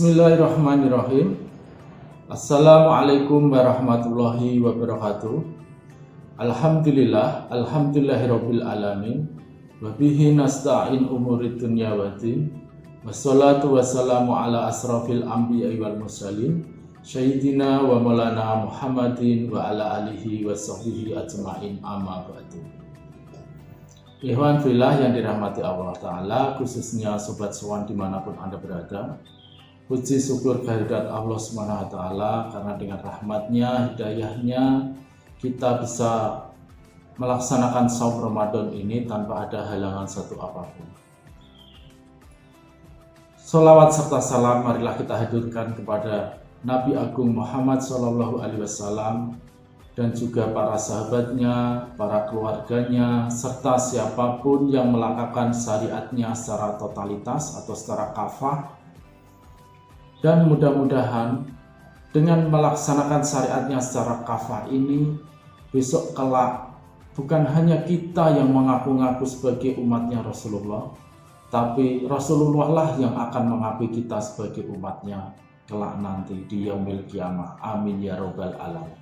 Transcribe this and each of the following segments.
Bismillahirrahmanirrahim. Assalamualaikum warahmatullahi wabarakatuh. Alhamdulillahirabbil alamin. Wa bihi nasta'in umurid dunya waddin. Wassalatu wassalamu ala asrafil anbiya'i wal mursalin sayyidina wa maulana Muhammadin wa ala alihi wa sahbihi ajma'in, amma ba'du. Ikhwan fillah yang dirahmati Allah Ta'ala, khususnya Sobat Sowan dimanapun Anda berada, puji syukur kehadirat Allah Subhanahu wa Ta'ala, karena dengan rahmatnya, hidayahnya, kita bisa melaksanakan saum Ramadan ini tanpa ada halangan satu apapun. Sholawat serta salam marilah kita haturkan kepada Nabi Agung Muhammad SAW dan juga para sahabatnya, para keluarganya, serta siapapun yang melangkahkan syariatnya secara totalitas atau secara kafah. Dan mudah-mudahan dengan melaksanakan syariatnya secara kafah ini, besok kelak bukan hanya kita yang mengaku-ngaku sebagai umatnya Rasulullah, tapi Rasulullah lah yang akan mengakui kita sebagai umatnya kelak nanti di yaumil qiyamah. Amin ya robbal alamin.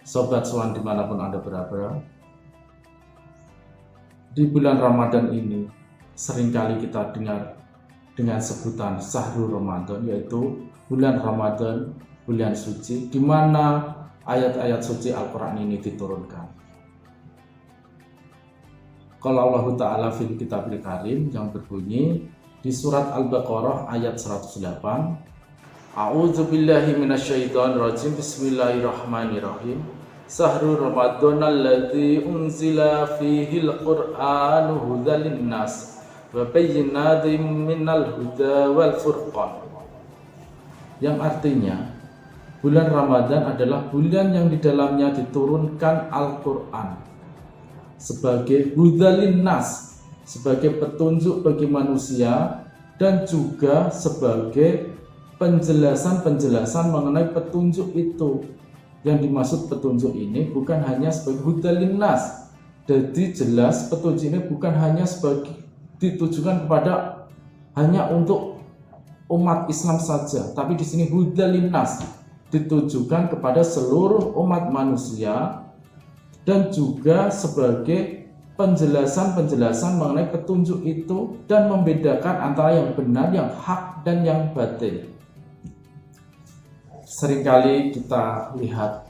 Sobat Sowan dimanapun Anda berada, di bulan Ramadan ini seringkali kita dengar dengan sebutan Syahrul Ramadan, yaitu bulan Ramadan, bulan suci, di mana ayat-ayat suci Al-Quran ini diturunkan. Qala Allah Ta'ala fil Kitabil Karim yang berbunyi di surat Al-Baqarah ayat 108, A'udzubillahi minasyaitonir rajim, bismillahirrahmanirrahim. Syahrul Ramadan alladzi unzila fihil Qur'anu hudan linnas wa bayyinatin minal huda wal furqan. Yang artinya, bulan Ramadan adalah bulan yang di dalamnya diturunkan Al-Qur'an sebagai hudan linnas, sebagai petunjuk bagi manusia, dan juga sebagai penjelasan-penjelasan mengenai petunjuk itu. Yang dimaksud petunjuk ini bukan hanya sebagai hudan linnas. Jadi jelas petunjuk ini bukan hanya sebagai ditujukan kepada hanya untuk umat Islam saja, tapi di sini hudan linnas ditujukan kepada seluruh umat manusia dan juga sebagai penjelasan-penjelasan mengenai petunjuk itu dan membedakan antara yang benar, yang hak, dan yang batil. Seringkali kita lihat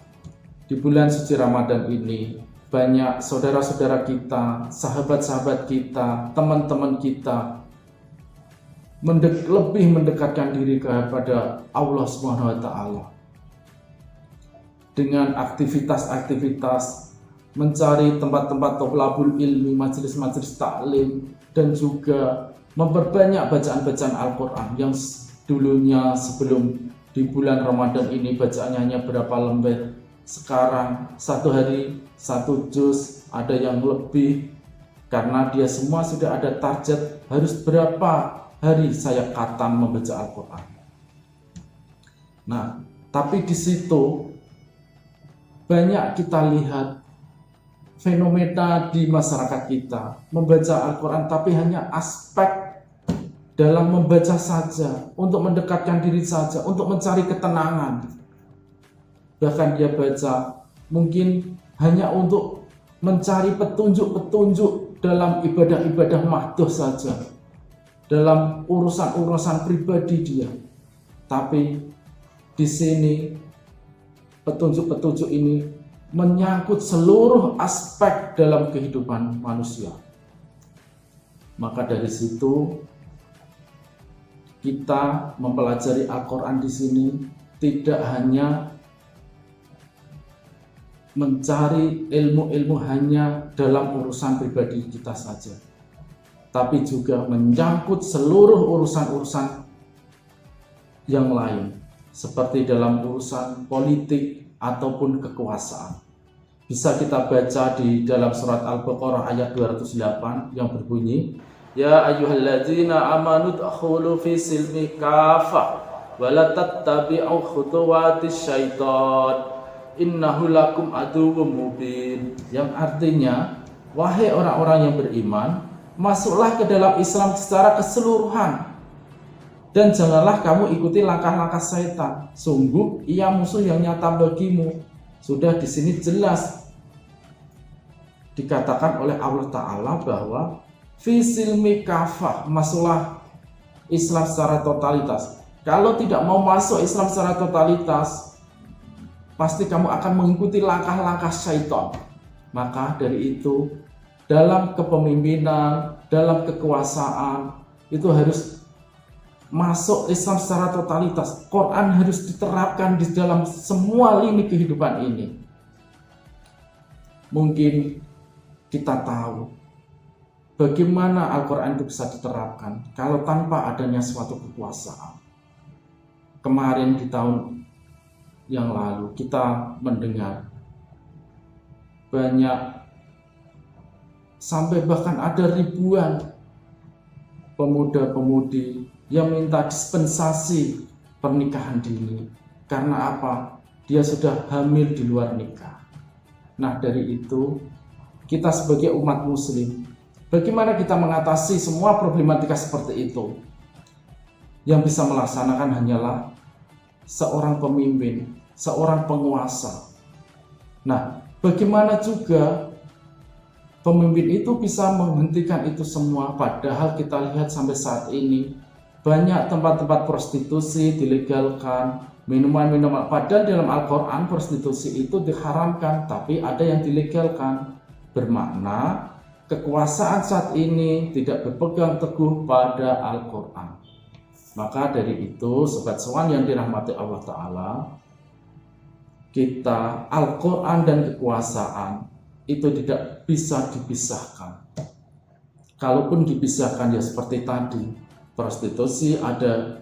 di bulan suci Ramadan ini banyak saudara-saudara kita, sahabat-sahabat kita, teman-teman kita lebih mendekatkan diri kepada Allah Subhanahu wa Ta'ala dengan aktivitas-aktivitas mencari tempat-tempat thalabul ilmi, majelis-majelis taklim, dan juga memperbanyak bacaan-bacaan Al-Quran yang dulunya sebelum di bulan Ramadan ini bacaannya hanya berapa lembar. Sekarang satu hari satu juz, ada yang lebih, karena dia semua sudah ada target harus berapa hari saya khatam membaca Al-Quran. Nah, tapi di situ banyak kita lihat fenomena di masyarakat kita membaca Al-Quran tapi hanya aspek dalam membaca saja, untuk mendekatkan diri saja, untuk mencari ketenangan. Bahkan dia baca mungkin hanya untuk mencari petunjuk-petunjuk dalam ibadah-ibadah mahdoh saja, dalam urusan-urusan pribadi dia. Tapi di sini petunjuk-petunjuk ini menyangkut seluruh aspek dalam kehidupan manusia. Maka dari situ kita mempelajari Al-Quran di sini tidak hanya mencari ilmu-ilmu hanya dalam urusan pribadi kita saja, tapi juga menyangkut seluruh urusan-urusan yang lain, seperti dalam urusan politik ataupun kekuasaan. Bisa kita baca di dalam surat Al-Baqarah ayat 208 yang berbunyi, Ya ayyuhalladzina amanu dkhulu fi silmi kafah wa la tattabi'u khutuwatis syaitan innahu lakum aduwwum mubin. Yang artinya, wahai orang-orang yang beriman, masuklah ke dalam Islam secara keseluruhan Dan janganlah kamu ikuti langkah-langkah setan. Sungguh ia musuh yang nyata bagimu. Sudah di sini jelas dikatakan oleh Allah Ta'ala bahwa fisilmi kafah, masuklah Islam secara totalitas. Kalau tidak mau masuk Islam secara totalitas, pasti kamu akan mengikuti langkah-langkah syaitan. Maka dari itu, dalam kepemimpinan, dalam kekuasaan, itu harus masuk Islam secara totalitas. Quran harus diterapkan di dalam semua lini kehidupan ini. Mungkin kita tahu bagaimana Al-Quran itu bisa diterapkan kalau tanpa adanya suatu kekuasaan. Kemarin di tahun yang lalu kita mendengar banyak, sampai bahkan ada ribuan pemuda-pemudi yang minta dispensasi pernikahan dini. Karena apa? Dia sudah hamil di luar nikah. Nah, dari itu kita sebagai umat muslim, bagaimana kita mengatasi semua problematika seperti itu? Yang bisa melaksanakan hanyalah seorang pemimpin, seorang penguasa. Nah, bagaimana juga pemimpin itu bisa menghentikan itu semua? Padahal kita lihat sampai saat ini banyak tempat-tempat prostitusi dilegalkan, minuman-minuman. Padahal dalam Al-Quran prostitusi itu diharamkan, tapi ada yang dilegalkan. Bermakna kekuasaan saat ini tidak berpegang teguh pada Al-Quran. Maka dari itu, Sobat Sowan yang dirahmati Allah Ta'ala, kita Al-Quran dan kekuasaan itu tidak bisa dipisahkan. Kalaupun dipisahkan ya seperti tadi, prostitusi ada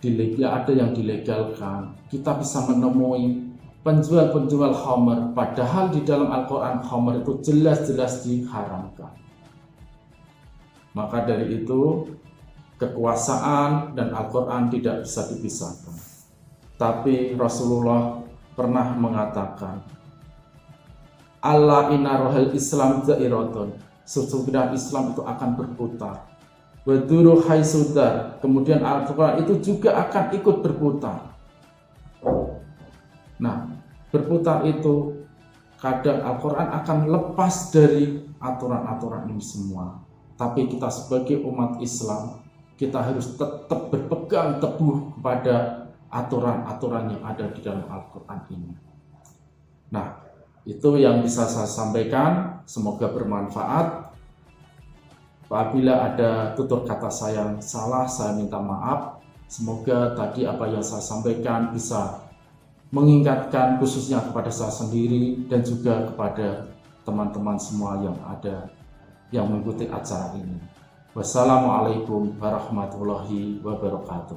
yang dilegalkan. Kita bisa menemui penjual-penjual khamr, padahal di dalam Al-Quran khamr itu jelas-jelas diharamkan. Maka dari itu, kekuasaan dan Al-Quran tidak bisa dipisahkan. Tapi Rasulullah pernah mengatakan, Allah inna rohel Islam za'iratun, sesungguhnya Islam itu akan berputar. Waduru haisudar, kemudian Al-Quran itu juga akan ikut berputar. Nah, berputar itu kadang Al-Quran akan lepas dari aturan-aturan ini semua. Tapi kita sebagai umat Islam, kita harus tetap berpegang teguh kepada aturan-aturan yang ada di dalam Al-Quran ini. Nah, itu yang bisa saya sampaikan. Semoga bermanfaat. Apabila ada tutur kata saya yang salah, saya minta maaf. Semoga tadi apa yang saya sampaikan bisa mengingatkan khususnya kepada saya sendiri dan juga kepada teman-teman semua yang ada yang mengikuti acara ini. Wassalamualaikum warahmatullahi wabarakatuh.